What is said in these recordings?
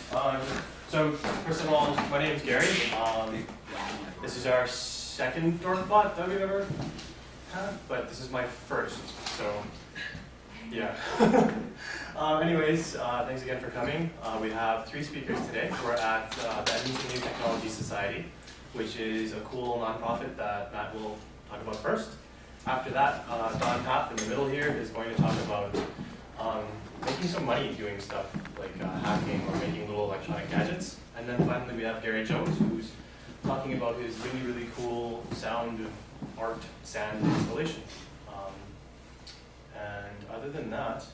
So first of all, my name is Gary. This is our second Dorkbot that we've ever had, but this is my first, so yeah. Anyways, thanks again for coming. We have 3 speakers today. We're at the Edmonton New Technology Society, which is a cool nonprofit that Matt will talk about first. After that, Don Tapp in the middle here is going to talk about making some money doing stuff like hacking or making little electronic gadgets. And then finally we have Gary Jones, who's talking about his really, really cool sound art sand installation. And other than that,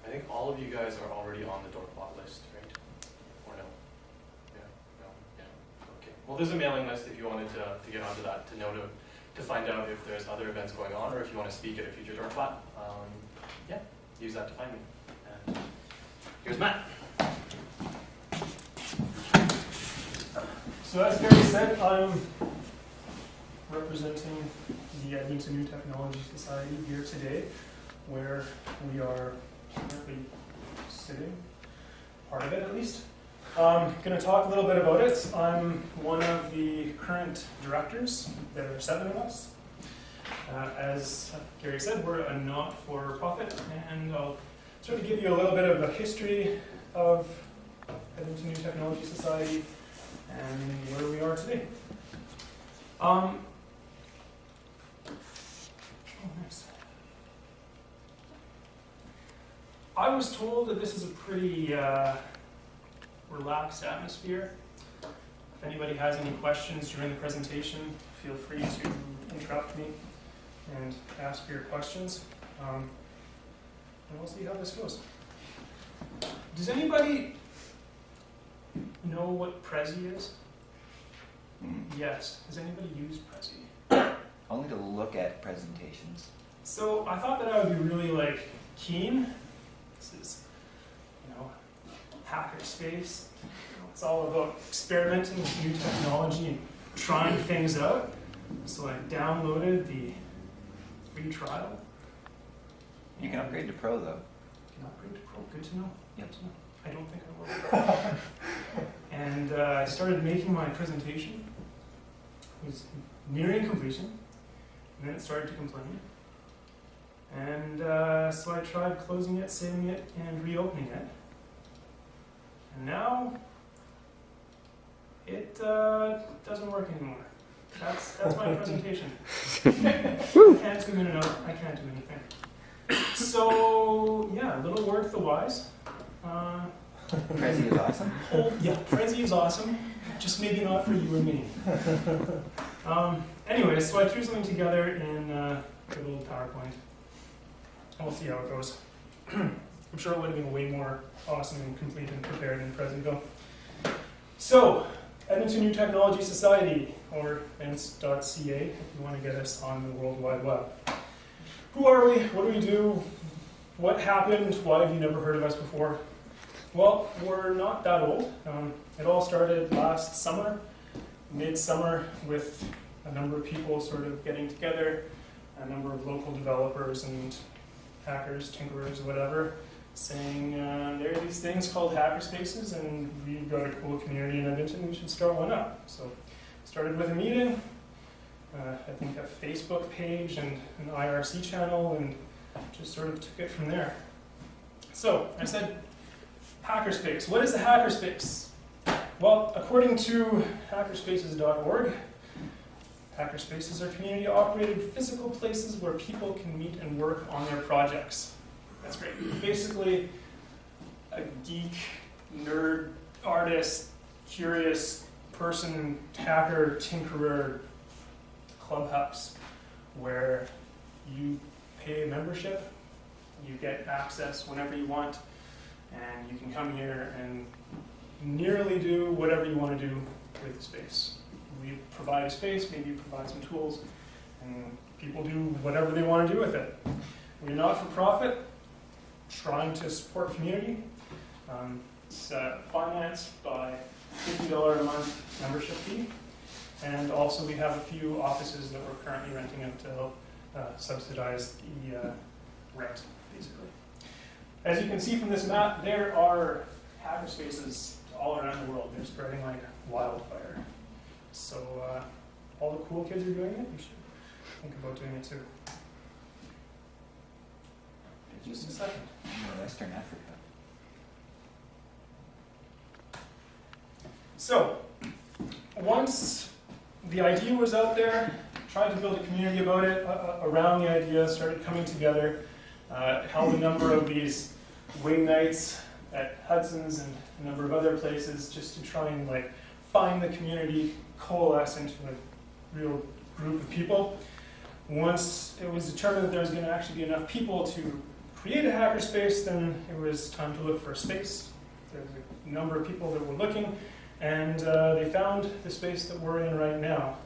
I think all of you guys are already on the Dorkbot list, right? Or no? Yeah, no, yeah, okay. Well, there's a mailing list if you wanted to get onto that, to find out if there's other events going on or if you want to speak at a future Dorkbot. Yeah, use that to find me. And here's Matt. So as Gary said, I'm representing the Edmonton New Technology Society here today, where we are currently sitting, part of it at least. I'm going to talk a little bit about it. I'm one of the current directors. There are 7 of us. As Gary said, we're a not-for-profit, and I'll sort of give you a little bit of a history of Edmonton New Technology Society and where we are today. I was told that this is a pretty relaxed atmosphere. If anybody has any questions during the presentation, feel free to interrupt me and ask your questions. And we'll see how this goes. Does anybody know what Prezi is? Yes. Does anybody use Prezi? Only to look at presentations. So I thought that I would be really keen. This is, hackerspace. It's all about experimenting with new technology and trying things out. So I downloaded the free trial. You can upgrade to Pro though. You can upgrade to Pro. Good to know. Yep. I don't think I will. And I started making my presentation. It was nearing completion. And then it started to complain. And so I tried closing it, saving it, and reopening it. And now it doesn't work anymore. That's my presentation. I can't zoom in and out. I can't do anything. So yeah, a little word for the wise. Prezi is awesome. Prezi is awesome. Just maybe not for you and me. Anyway, so I threw something together in a little PowerPoint. We'll see how it goes. I'm sure it would have been way more awesome and complete and prepared than Prezi though. So, Edmonton New Technology Society, or ENTS.ca, if you want to get us on the World Wide Web. Who are we? What do we do? What happened? Why have you never heard of us before? Well, we're not that old. It all started last summer, mid-summer, with a number of people sort of getting together, a number of local developers and hackers, tinkerers, whatever, saying there are these things called hackerspaces and we've got a cool community in Edmonton, we should start one up. So started with a meeting, I think a Facebook page and an IRC channel, and just sort of took it from there. So I said, hackerspace. What is a hackerspace? Well, according to hackerspaces.org, hackerspaces are community-operated physical places where people can meet and work on their projects. That's great. Basically, a geek, nerd, artist, curious person, hacker, tinkerer clubhouse where you pay a membership, you get access whenever you want, and you can come here and nearly do whatever you want to do with the space. We provide a space, maybe provide some tools, and people do whatever they want to do with it. We're not for profit, trying to support community. It's financed by $50 a month membership fee, and also we have a few offices that we're currently renting out to help subsidize the rent, basically. As you can see from this map, there are hacker spaces all around the world. They're spreading like wildfire. So all the cool kids are doing it. You should think about doing it too. Just a second. Western Africa. So, once the idea was out there, tried to build a community about it, around the idea, started coming together, held a number of these wing nights at Hudson's and a number of other places just to try and like find the community, coalesce into a real group of people. Once it was determined that there was going to actually be enough people to create a hackerspace, then it was time to look for a space. There was a number of people that were looking, and they found the space that we're in right now,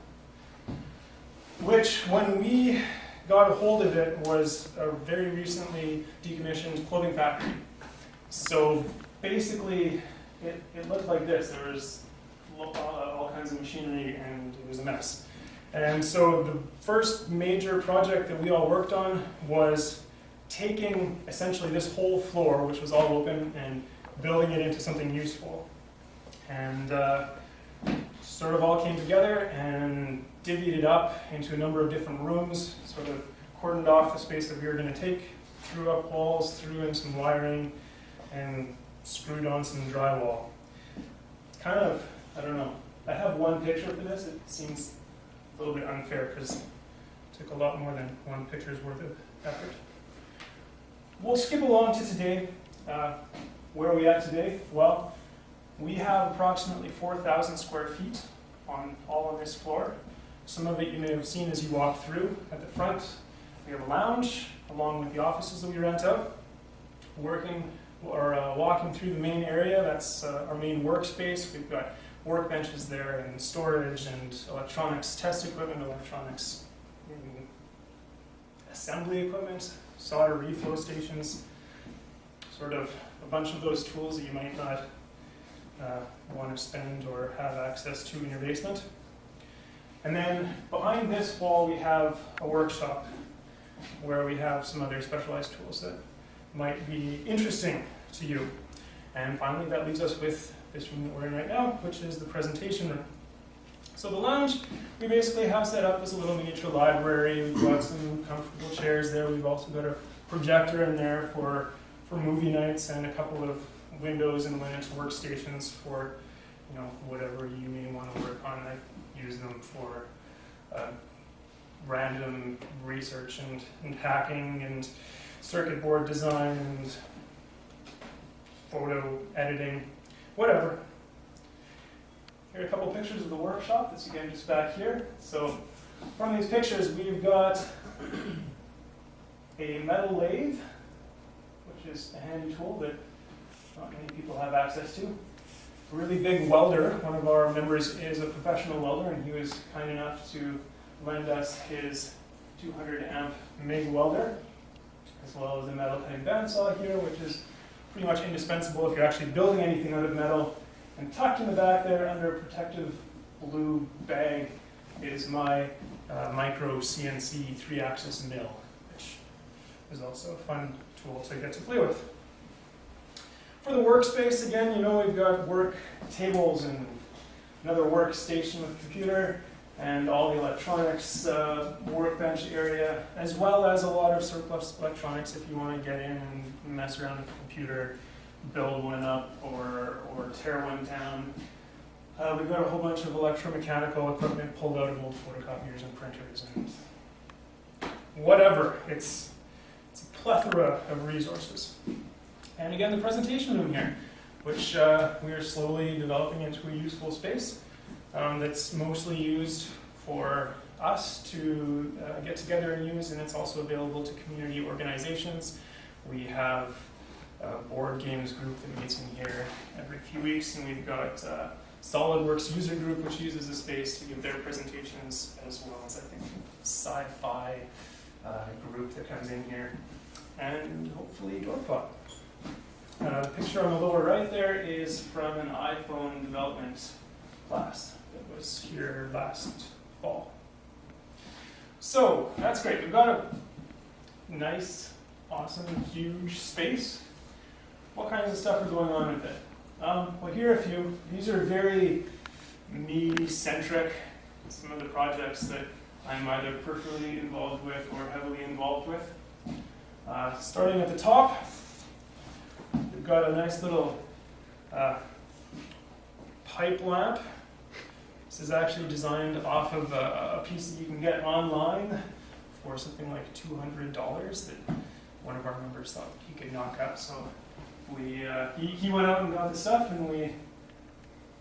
which, when we got a hold of it, was a very recently decommissioned clothing factory. So basically, it looked like this. There was all kinds of machinery, and it was a mess. And so the first major project that we all worked on was taking essentially this whole floor, which was all open, and building it into something useful. And sort of all came together and divvied it up into a number of different rooms, sort of cordoned off the space that we were going to take, threw up walls, threw in some wiring, and screwed on some drywall. It's kind of, I don't know, I have one picture for this. It seems a little bit unfair because it took a lot more than one picture's worth of effort. We'll skip along to today. Where are we at today? Well, we have approximately 4,000 square feet all on this floor. Some of it you may have seen as you walk through. At the front, we have a lounge, along with the offices that we rent out. Walking through the main area, that's our main workspace. We've got workbenches there, and storage, and electronics test equipment, electronics assembly equipment, solder reflow stations, sort of a bunch of those tools that you might not want to spend or have access to in your basement. And then behind this wall we have a workshop where we have some other specialized tools that might be interesting to you. And finally, that leaves us with this room that we're in right now, which is the presentation room. So the lounge we basically have set up as a little miniature library. We've got some comfortable chairs there. We've also got a projector in there for movie nights, and a couple of Windows and Linux workstations for, whatever you may want to work on. I use them for random research and hacking and circuit board design and photo editing, whatever. Here are a couple pictures of the workshop. That's again just back here. So from these pictures, we've got a metal lathe, which is a handy tool that not many people have access to. A really big welder. One of our members is a professional welder, and he was kind enough to lend us his 200 amp MIG welder, as well as a metal cutting bandsaw here, which is pretty much indispensable if you're actually building anything out of metal. And tucked in the back there under a protective blue bag is my micro CNC 3-axis mill, which is also a fun tool to get to play with. For the workspace, again, we've got work tables and another workstation with a computer and all the electronics workbench area, as well as a lot of surplus electronics if you want to get in and mess around with the computer, build one up or tear one down. We've got a whole bunch of electromechanical equipment pulled out of old photocopiers and printers and whatever. It's a plethora of resources. And again, the presentation room here, which we are slowly developing into a useful space that's mostly used for us to get together and use, and it's also available to community organizations. We have a board games group that meets in here every few weeks, and we've got SolidWorks user group, which uses the space to give their presentations, as well as, I think, sci-fi group that comes in here, and hopefully Dorkbot. The picture on the lower right there is from an iPhone development class that was here last fall. So that's great. We've got a nice, awesome, huge space. What kinds of stuff are going on with it? Well, here are a few. These are very me-centric. Some of the projects that I'm either personally involved with or heavily involved with. Starting at the top, we've got a nice little pipe lamp. This is actually designed off of a piece that you can get online for something like $200 that one of our members thought he could knock up. So he went out and got the stuff, and we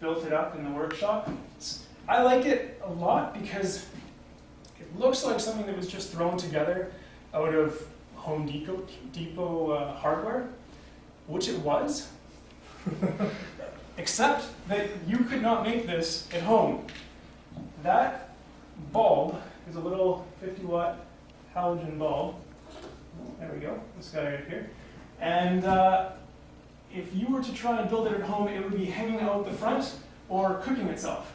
built it up in the workshop. I like it a lot because it looks like something that was just thrown together out of Home Depot hardware, which it was, except that you could not make this at home. That bulb is a little 50-watt halogen bulb. There we go, this guy right here. And if you were to try and build it at home, it would be hanging out the front or cooking itself.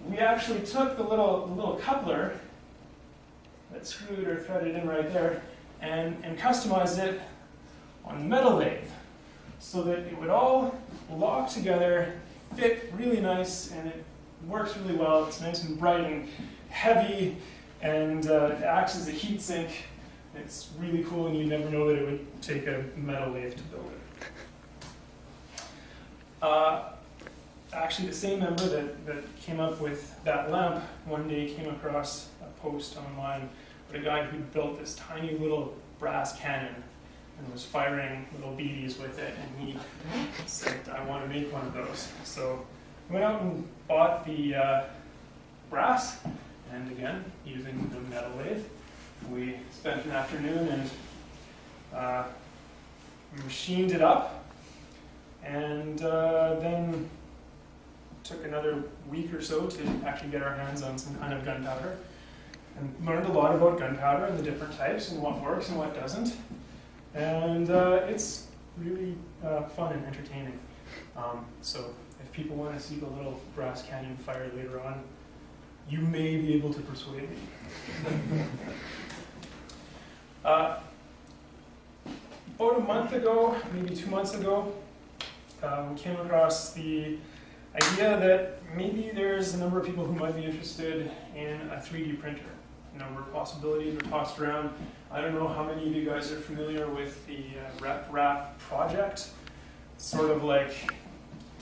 We actually took the little coupler that screwed or threaded in right there and customized it on the metal lathe so that it would all lock together, fit really nice, and it works really well. It's nice and bright and heavy, and it acts as a heat sink. It's really cool, and you never know that it would take a metal lathe to build it. Actually, the same member that came up with that lamp one day came across a post online with a guy who built this tiny little brass cannon and was firing little BBs with it, and he said, I want to make one of those. So I went out and bought the brass, and again, using the metal lathe, we spent an afternoon and machined it up, and then took another week or so to actually get our hands on some kind of gunpowder, and learned a lot about gunpowder and the different types and what works and what doesn't. And it's really fun and entertaining. So if people want to see the little brass cannon fire later on, you may be able to persuade me. About a month ago, maybe 2 months ago, we came across the idea that maybe there's a number of people who might be interested in a 3D printer. A number of possibilities were tossed around. I don't know how many of you guys are familiar with the RepRap project. It's sort of like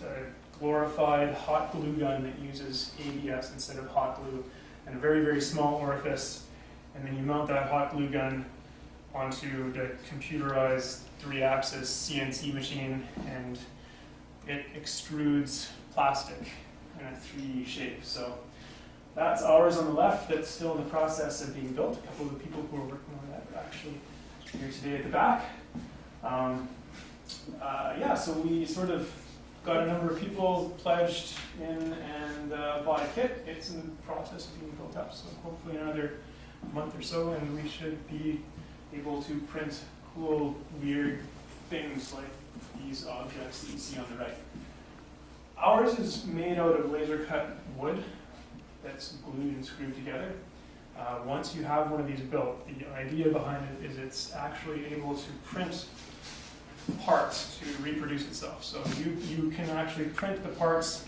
a glorified hot glue gun that uses ABS instead of hot glue, and a very, very small orifice, and then you mount that hot glue gun onto the computerized 3-axis CNC machine, and it extrudes plastic in a 3D shape. So that's ours on the left. That's still in the process of being built. A couple of the people who are working on that are actually here today at the back. Yeah, so we sort of got a number of people pledged in and bought a kit. It's in the process of being built up, so hopefully another month or so, and we should be able to print cool, weird things like these objects that you see on the right. Ours is made out of laser-cut wood that's glued and screwed together. Once you have one of these built, the idea behind it is it's actually able to print parts to reproduce itself. So you can actually print the parts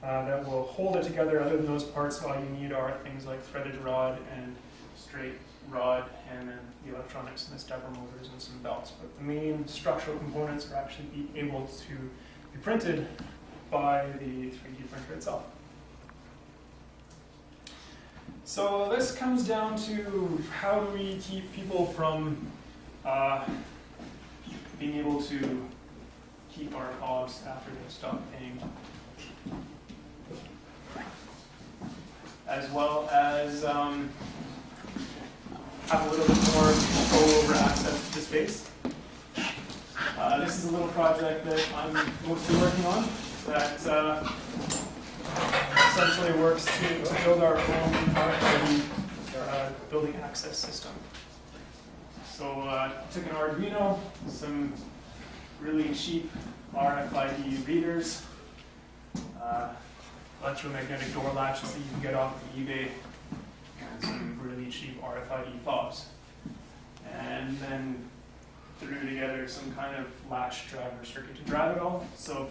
that will hold it together. Other than those parts, all you need are things like threaded rod and straight rod, and then the electronics and the stepper motors and some belts. But the main structural components are actually able to be printed by the 3D printer itself. So this comes down to how do we keep people from being able to keep our cogs after they've stopped paying, as well as have a little bit more control over access to the space. This is a little project that I'm mostly working on that essentially works to build our own building access system. So took an Arduino, some really cheap RFID readers, electromagnetic door latches that you can get off of eBay, and some really cheap RFID fobs. And then threw together some kind of latch driver circuit to drive it all. So